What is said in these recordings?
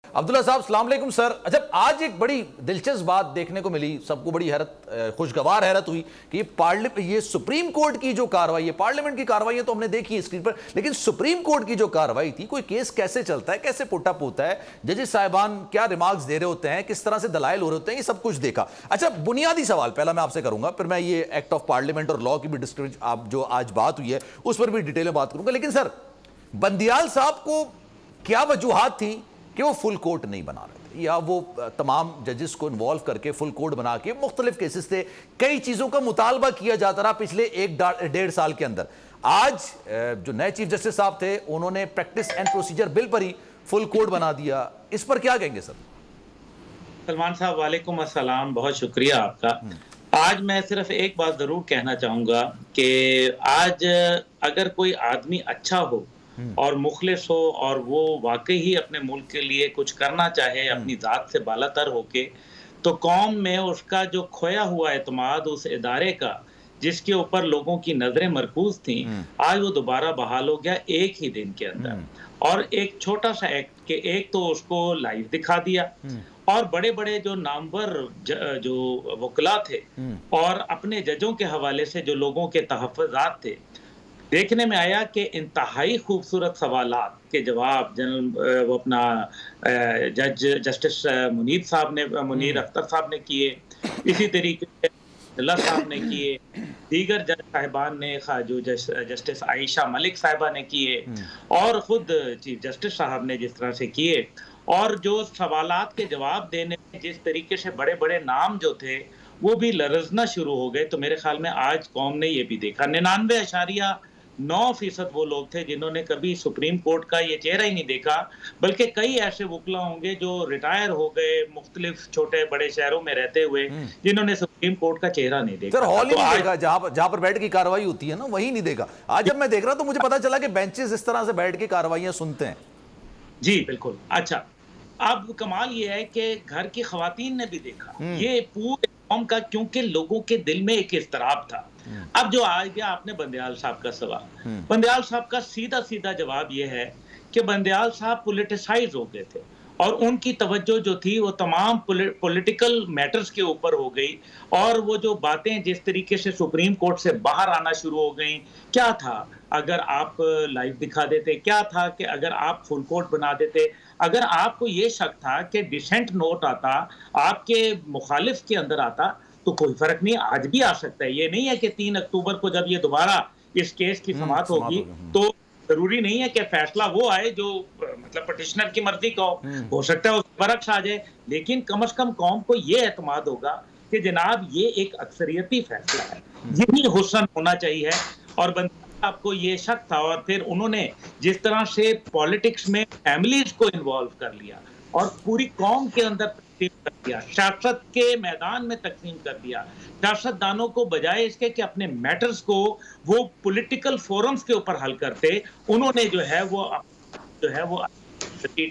अब्दुल्ला साहब अस्सलाम वालेकुम सर। अच्छा, आज एक बड़ी दिलचस्प बात देखने को मिली, सबको बड़ी हैरत, खुशगवार हैरत हुई कि ये सुप्रीम कोर्ट की जो कार्रवाई है, पार्लियामेंट की कार्रवाई तो हमने देखी है स्क्रीन पर, लेकिन सुप्रीम कोर्ट की जो कार्रवाई थी, कोई केस कैसे चलता है, कैसे पुटअप होता है, जजेस साहिबान क्या रिमार्क्स दे रहे होते हैं, किस तरह से दलाइल हो रहे होते हैं, ये सब कुछ देखा। अच्छा, बुनियादी सवाल पहला मैं आपसे करूंगा, फिर मैं ये एक्ट ऑफ पार्लियामेंट और लॉ की भी डिस्कशन आप जो आज बात हुई है उस पर भी डिटेल में बात करूंगा। लेकिन सर, बंदियाल साहब को क्या वजूहात थी कि वो फुल कोर्ट नहीं बना रहे थे, या वो तमाम जजेस को इन्वॉल्व करके फुल कोर्ट बना के मुख्तलिफ केसेस थे, कई चीज़ों का मुतालबा किया जाता रहा पिछले 1-1.5 साल के अंदर। आज जो नए चीफ जस्टिस साहब थे उन्होंने प्रैक्टिस एंड प्रोसीजर बिल पर ही फुल कोर्ट बना दिया, इस पर क्या कहेंगे सर? सलमान साहब वालेकुम अस्सलाम, बहुत शुक्रिया आपका। आज मैं सिर्फ एक बात जरूर कहना चाहूँगा कि आज अगर कोई आदमी अच्छा हो और मुखलिस हो और वो वाकई ही अपने मुल्क के लिए कुछ करना चाहे अपनी ज़ात से बालातर होके, तो कौम में उसका जो खोया हुआ एतमाद उस इदारे का जिसके ऊपर लोगों की नज़रें मरकूज थी, आज वो दोबारा बहाल हो गया एक ही दिन के अंदर। और एक छोटा सा एक्ट के एक तो उसको लाइव दिखा दिया और बड़े बड़े जो नामवर जो वकला थे और अपने जजों के हवाले से जो लोगों के तहफ़्फ़ुज़ात थे, देखने में आया कि इंतहाई खूबसूरत सवालात के जवाब वो अपना जस्टिस मुनीर अख्तर साहब ने किए, इसी तरीके से अब्दुल्ला साहब ने किए, दीगर जज साहिबान ने, जो जस्टिस आयशा मलिक साहिबा ने किए और ख़ुद चीफ जस्टिस साहब ने जिस तरह से किए, और जो सवालात के जवाब देने में जिस तरीके से बड़े बड़े नाम जो थे वो भी लरजना शुरू हो गए। तो मेरे ख्याल में आज कौम ने ये भी देखा, 99.9% वो लोग थे जिन्होंने कभी सुप्रीम कोर्ट का ये चेहरा ही नहीं देखा, बल्कि कई ऐसे वकला होंगे जो रिटायर हो गए मुख्तलिफ छोटे बड़े शहरों में रहते हुए, जिन्होंने सुप्रीम कोर्ट का चेहरा नहीं देखा। सर, हॉल ही नहीं देखा, जहां पर बैठ की कार्रवाई होती है ना, वही नहीं देखा। आज जब मैं देख रहा तो मुझे पता चला कि बेंचेस इस तरह से बैठ के कार्रवाइयां सुनते हैं। जी बिल्कुल। अच्छा, अब कमाल ये है कि घर की खवातीन ने भी देखा ये पूरे कौम का, क्योंकि लोगों के दिल में एक इज़्तिराब था। अब जो आ गया आपने बंदियाल साहब का सवाल, बंदियाल साहब का सीधा सीधा जवाब ये है कि बंदियाल साहब पॉलिटिसाइज हो गए थे और उनकी तवज्जो जो थी वो तमाम पॉलिटिकल मैटर्स के ऊपर हो गई, और वो जो बातें जिस तरीके से सुप्रीम कोर्ट से बाहर आना शुरू हो गई, क्या था अगर आप लाइव दिखा देते, क्या था कि अगर आप फुल कोर्ट बना देते, अगर आपको ये शक था कि डिसेंट नोट आता आपके मुखालिफ के अंदर आता तो कोई फर्क नहीं, आज भी आ सकता है। ये नहीं है कि 3 अक्टूबर को जब ये दोबारा इस केस की समाअत होगी तो जरूरी नहीं है कि फैसला वो आए जो मतलब पटिशनर की मर्जी का हो सकता है उस बरक्स आ जाए, लेकिन कम से कम कौम को ये एतमाद होगा कि जनाब ये एक अक्सरियती फैसला है, यही हुस्न होना चाहिए। और आपको ये शक था, और फिर उन्होंने जिस तरह से पॉलिटिक्स में फैमिलीज को इन्वॉल्व कर लिया और पूरी कौम के अंदर तकसीम कर दिया, सियासत के मैदान में तकसीम कर दिया, सियासतदानों को बजाय इसके कि अपने मैटर्स को वो पॉलिटिकल फोरम्स के ऊपर हल करते, उन्होंने जो है वो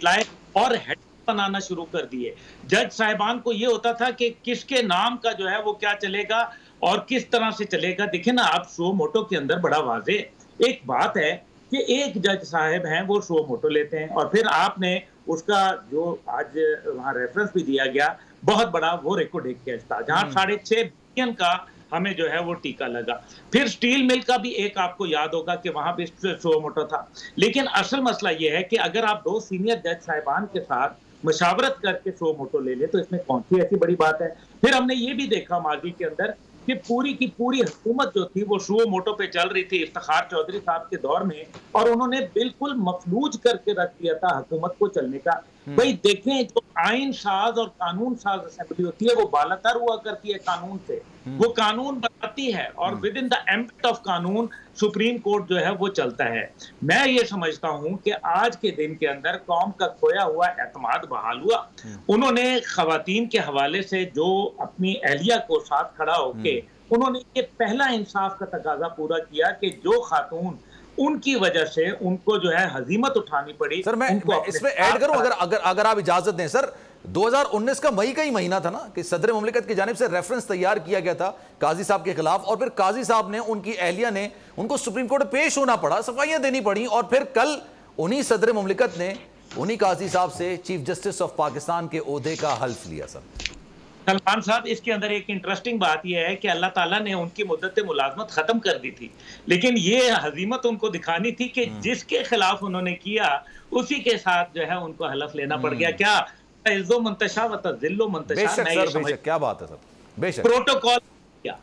लाए और हेड बनाना शुरू कर दिए। जज साहिबान को ये होता था कि किसके नाम का जो है वो क्या चलेगा और किस तरह से चलेगा। देखिए ना, आप शो मोटो के अंदर बड़ा वाजे एक बात है कि एक जज साहब हैं वो शो मोटो लेते हैं, और फिर आपने उसका जो आज वहाँ रेफरेंस भी दिया गया, बहुत बड़ा वो रिकॉर्ड केस था जहाँ 6.5 बिलियन का हमें जो है वो टीका लगा। फिर स्टील मिल का भी एक आपको याद होगा कि वहां भी शो मोटो था। लेकिन असल मसला ये है कि अगर आप 2 सीनियर जज साहिबान के साथ मशावरत करके शो मोटो ले ले तो इसमें कौन सी ऐसी बड़ी बात है। फिर हमने ये भी देखा माजी के अंदर कि पूरी की पूरी हुकूमत जो थी वो शो मोटो पे चल रही थी इफ्तिखार चौधरी साहब के दौर में, और उन्होंने बिल्कुल मफलूज करके रख दिया था हुकूमत को चलने का। भाई देखें, जो आइन साज और कानून साज असेंबली होती है वो बालातर हुआ करती है कानून से, वो कानून बनाती है और with in the ambit of कानून सुप्रीम कोर्ट जो है वो चलता है। मैं ये समझता हूं कि आज के दिन के अंदर कौम का खोया हुआ एतमाद बहाल हुआ। उन्होंने खवातीन के हवाले से जो अपनी अहलिया को साथ खड़ा होके उन्होंने ये पहला इंसाफ का तकाजा पूरा किया कि जो खातून उनकी वजह से उनको जो है हजीमत उठानी पड़ी। सर मैं इसमें ऐड करूं, अगर आप इजाजत दें सर, 2019 का मई का ही महीना था ना कि सदर मुमलिकत की जानिब से रेफरेंस तैयार किया गया था काजी साहब के खिलाफ, और फिर काजी साहब ने, उनकी अहलिया ने, उनको सुप्रीम कोर्ट पेश होना पड़ा, सफाइयां देनी पड़ी, और फिर कल उन्हीं सदर मुमलिकत ने उन्हीं काजी साहब से चीफ जस्टिस ऑफ पाकिस्तान के ओहदे का हल्फ लिया सर। सलमान साहब, इसके अंदर एक इंटरेस्टिंग बात यह है कि अल्लाह ताला ने उनकी मुद्दत मुलाजमत खत्म कर दी थी, लेकिन ये हजीमत उनको दिखानी थी कि जिसके खिलाफ उन्होंने किया उसी के साथ जो है उनको हलफ लेना पड़ गया। क्या इज्जो मुंतशा व तज़िल्लो मुंतशा, बेशक सर, बेशक, क्या बात है सर, बेशक। प्रोटोकॉल क्या,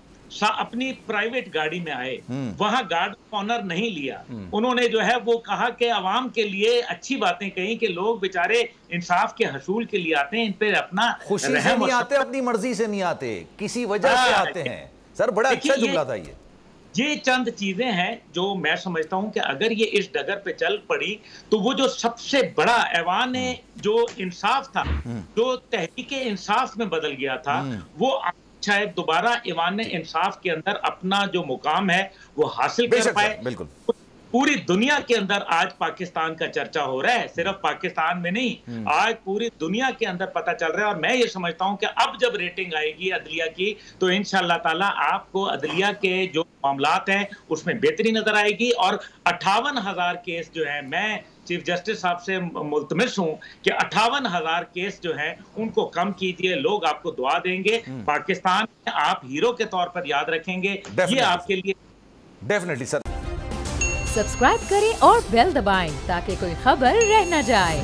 अपनी प्राइवेट गाड़ी में आए, वहां गार्ड ऑनर नहीं लिया, उन्होंने जो है वो कहा कि अवाम के लिए अच्छी बातें कही कि लोग बेचारे इंसाफ के हसूल के लिए आते हैं, इन पे अपना खुशी से नहीं आते, अपनी मर्जी से नहीं आते, किसी वजह से आते हैं सर। बड़ा अच्छा जुमला था ये चंद चीजें हैं जो मैं समझता हूं कि अगर ये इस डगर पे चल पड़ी तो वो जो सबसे बड़ा ऐवान जो इंसाफ था, जो तहरीके इंसाफ में बदल गया था, वो शायद दोबारा ऐवान इंसाफ के अंदर अपना जो मुकाम है वो हासिल कर पाए। बिल्कुल, पूरी दुनिया के अंदर आज पाकिस्तान का चर्चा हो रहा है, सिर्फ पाकिस्तान में नहीं, आज पूरी दुनिया के अंदर पता चल रहा है। और मैं ये समझता हूं कि अब जब रेटिंग आएगी अदलिया की तो इंशाअल्लाह ताला आपको अदलिया के जो मामलात हैं उसमें बेहतरी नजर आएगी। और 58,000 केस जो है, मैं चीफ जस्टिस साहब से मुल्तमिस हूं कि 58,000 केस जो हैं उनको कम कीजिए, लोग आपको दुआ देंगे, पाकिस्तान में आप हीरो के तौर पर याद रखेंगे। ये आपके लिए डेफिनेटली सर। सब्सक्राइब करें और बेल दबाएं ताकि कोई खबर रह न जाए।